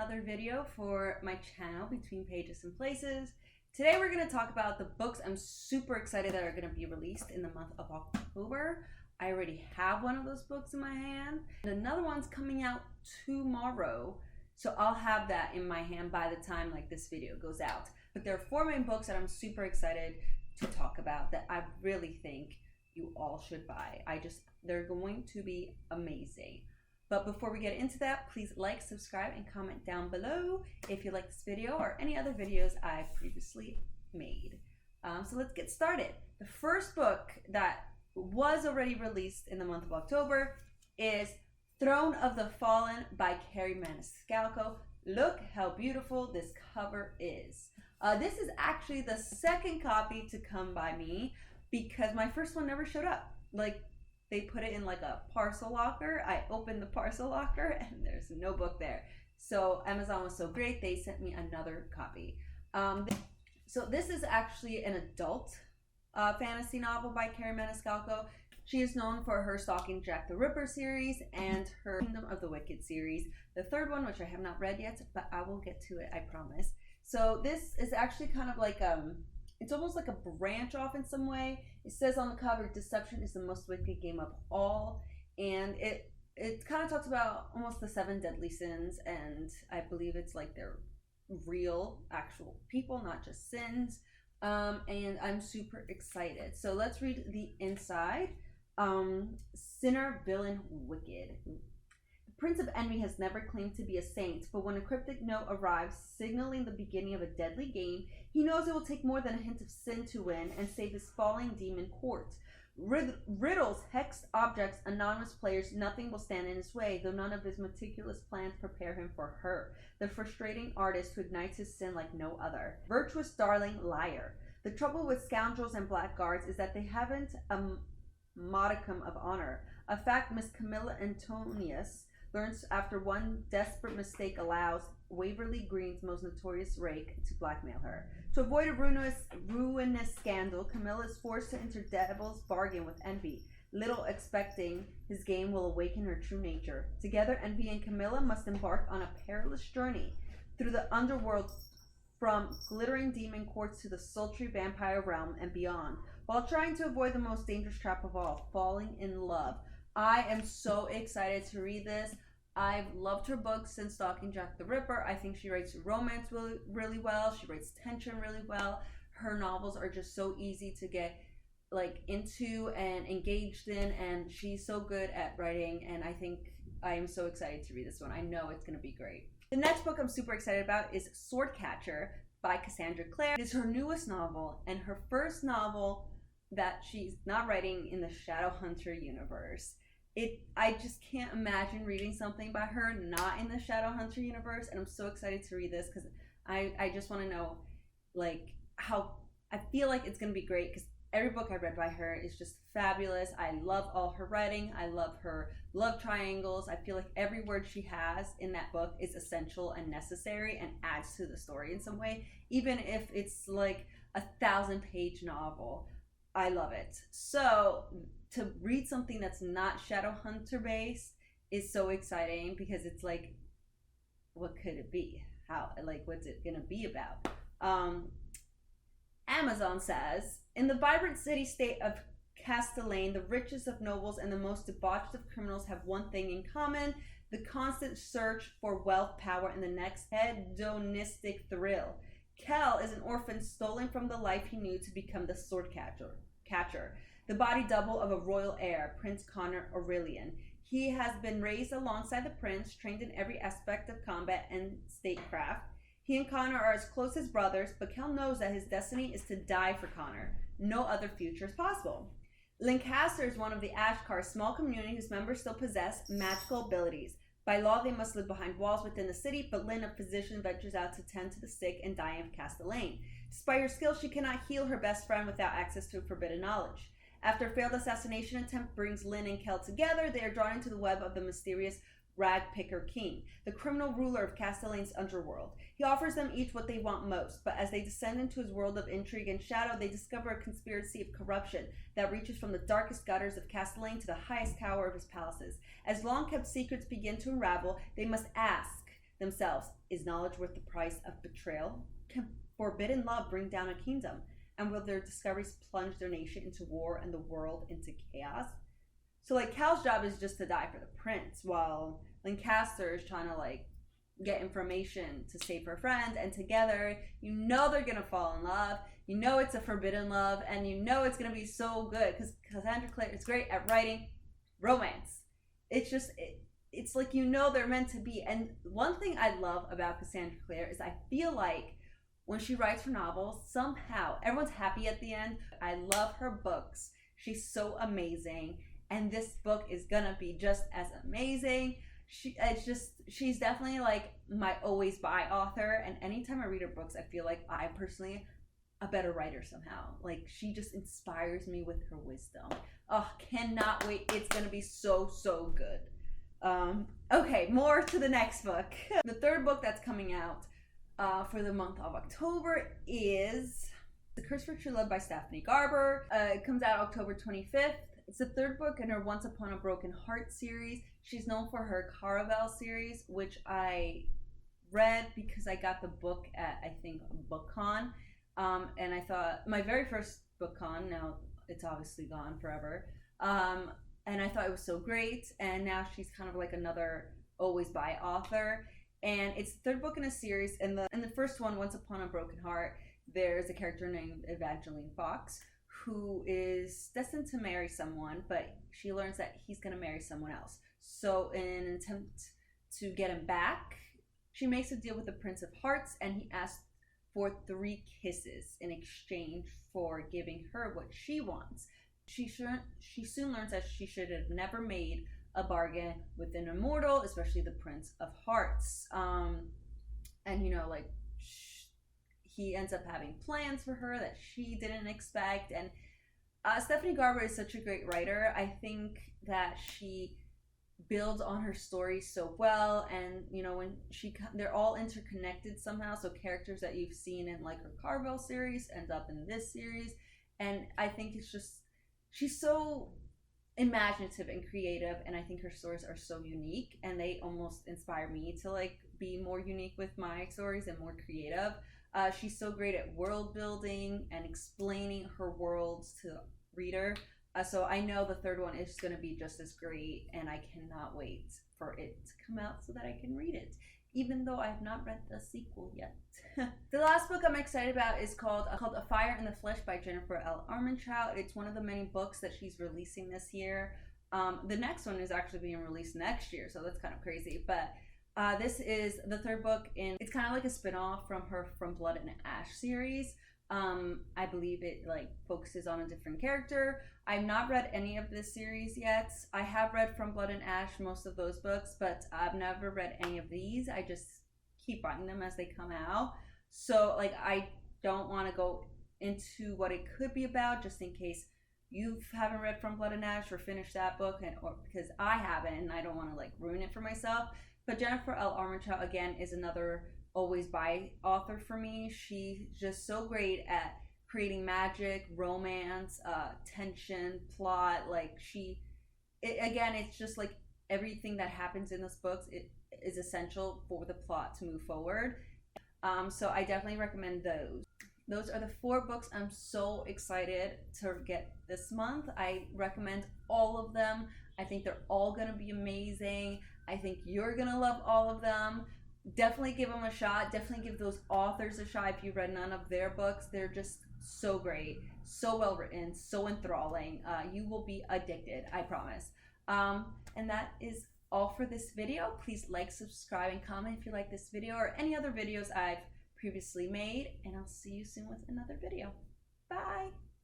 another video for my channel, Between Pages and Places. Today we're going to talk about the books I'm super excited that are going to be released in the month of October. I already have one of those books in my hand, and another one's coming out tomorrow, so I'll have that in my hand by the time this video goes out. But there are four main books that I'm super excited to talk about that I really think you all should buy. They're going to be amazing. But before we get into that, please like, subscribe, and comment down below if you like this video or any other videos I've previously made. So let's get started. The first book that was already released in the month of October is Throne of the Fallen by Kerri Maniscalco. Look how beautiful this cover is. This is actually the second copy to come by me because my first one never showed up. They put it in a parcel locker. I opened the parcel locker and there's no book there. So Amazon was so great, they sent me another copy. So this is actually an adult fantasy novel by Kerri Maniscalco. She is known for her Stalking Jack the Ripper series and her Kingdom of the Wicked series. The third one, which I have not read yet, but I will get to it, I promise. So this is actually kind of it's almost like a branch off in some way. It says on the cover, deception is the most wicked game of all. And it kind of talks about almost the 7 deadly sins. And I believe it's they're real, actual people, not just sins. And I'm super excited. So let's read the inside. Sinner, villain, wicked. The Prince of Envy has never claimed to be a saint, but when a cryptic note arrives signaling the beginning of a deadly game, he knows it will take more than a hint of sin to win and save his falling demon court. Riddles, hexed objects, anonymous players, nothing will stand in his way, though none of his meticulous plans prepare him for her, the frustrating artist who ignites his sin like no other. Virtuous darling, liar. The trouble with scoundrels and blackguards is that they haven't a modicum of honor, a fact Miss Camilla Antonius learns after one desperate mistake allows Waverly Green's most notorious rake to blackmail her. To avoid a ruinous scandal, Camilla is forced to enter devil's bargain with Envy, little expecting his game will awaken her true nature. Together, Envy and Camilla must embark on a perilous journey through the underworld, from glittering demon courts to the sultry vampire realm and beyond, while trying to avoid the most dangerous trap of all, falling in love. I am so excited to read this. I've loved her books since Stalking Jack the Ripper. I think she writes romance really, really well. She writes tension really well. Her novels are just so easy to get into and engaged in, and she's so good at writing, and I am so excited to read this one. I know it's going to be great. The next book I'm super excited about is Swordcatcher by Cassandra Clare. It is her newest novel and her first novel that she's not writing in the Shadowhunter universe. I just can't imagine reading something by her not in the Shadowhunter universe, and I'm so excited to read this because I just want to know how I feel like it's going to be great, because every book I read by her is just fabulous. I love all her writing. I love her love triangles. I feel like every word she has in that book is essential and necessary and adds to the story in some way, even if it's a 1,000-page novel. I love it. So to read something that's not Shadowhunter based is so exciting, because it's what could it be? What's it gonna be about? Amazon says, in the vibrant city-state of Castellane, the richest of nobles and the most debauched of criminals have one thing in common: the constant search for wealth, power, and the next hedonistic thrill. Kel is an orphan stolen from the life he knew to become the sword catcher, the body double of a royal heir, Prince Connor Aurelian. He has been raised alongside the prince, trained in every aspect of combat and statecraft. He and Connor are as close as brothers, but Kel knows that his destiny is to die for Connor. No other future is possible. Lancaster is one of the Ashkar's small community whose members still possess magical abilities. By law, they must live behind walls within the city, but Lynn, a physician, ventures out to tend to the sick and dying of Castellane. Despite her skill, she cannot heal her best friend without access to forbidden knowledge. After a failed assassination attempt brings Lynn and Kel together, they are drawn into the web of the mysterious Ragpicker King, the criminal ruler of Castellane's underworld. He offers them each what they want most, but as they descend into his world of intrigue and shadow, they discover a conspiracy of corruption that reaches from the darkest gutters of Castellane to the highest tower of his palaces. As long-kept secrets begin to unravel, they must ask themselves. Is knowledge worth the price of betrayal? Can forbidden love bring down a kingdom? And will their discoveries plunge their nation into war and the world into chaos? So like Cal's job is just to die for the prince, while Lancaster is trying to like get information to save her friend, and together you know they're gonna fall in love. You know it's a forbidden love, and you know it's gonna be so good because Cassandra Clare is great at writing romance. It's just it's like you know they're meant to be. And one thing I love about Cassandra Clare is I feel like when she writes her novels, somehow everyone's happy at the end. I love her books. She's so amazing. And this book is gonna be just as amazing. She's definitely like my always buy author. And anytime I read her books, I feel like I personally a better writer somehow. Like she just inspires me with her wisdom. Oh, cannot wait. It's gonna be so good. Okay, more to the next book. The third book that's coming out for the month of October is The Curse for True Love by Stephanie Garber. It comes out October 25th. It's the third book in her Once Upon a Broken Heart series. She's known for her Caraval series, which I read because I got the book at, I think, BookCon. And I thought, my very first BookCon, now it's obviously gone forever. And I thought it was so great. And now she's kind of like another always buy author. And it's the third book in a series. In the first one, Once Upon a Broken Heart, there's a character named Evangeline Fox who is destined to marry someone, but she learns that he's going to marry someone else. So in an attempt to get him back, she makes a deal with the Prince of Hearts, and he asks for 3 kisses in exchange for giving her what she wants. She soon learns that she should have never made a bargain with an immortal, especially the Prince of Hearts. And you know, like he ends up having plans for her that she didn't expect. And Stephanie Garber is such a great writer. I think that she builds on her story so well, and you know, when they're all interconnected somehow. So characters that you've seen in like her Carvel series end up in this series, and I think it's just she's so imaginative and creative, and I think her stories are so unique, and they almost inspire me to like be more unique with my stories and more creative. She's so great at world building and explaining her worlds to the reader. So I know the third one is going to be just as great, and I cannot wait for it to come out so that I can read it, even though I have not read the sequel yet. The last book I'm excited about is called A Fire in the Flesh by Jennifer L. Armentrout. It's one of the many books that she's releasing this year. The next one is actually being released next year, so that's kind of crazy. But this is the third book it's kind of like a spin-off from her From Blood and Ash series. I believe it like focuses on a different character. I've not read any of this series yet. I have read From Blood and Ash, most of those books, but I've never read any of these. I just keep buying them as they come out. So like I don't want to go into what it could be about, just in case you haven't read From Blood and Ash or finished that book, or because I haven't and I don't want to like ruin it for myself. But Jennifer L. Armentrout, again, is another always buy author for me. She's just so great at creating magic, romance, tension, plot. Like again, it's just like everything that happens in those books, it is essential for the plot to move forward. So I definitely recommend those. Those are the 4 books I'm so excited to get this month. I recommend all of them. I think they're all going to be amazing. I think you're going to love all of them. Definitely give them a shot. Definitely give those authors a shot if you've read none of their books. They're just so great, so well written, so enthralling. You will be addicted, I promise. And that is all for this video. Please like, subscribe, and comment if you like this video or any other videos I've previously made. And I'll see you soon with another video. Bye!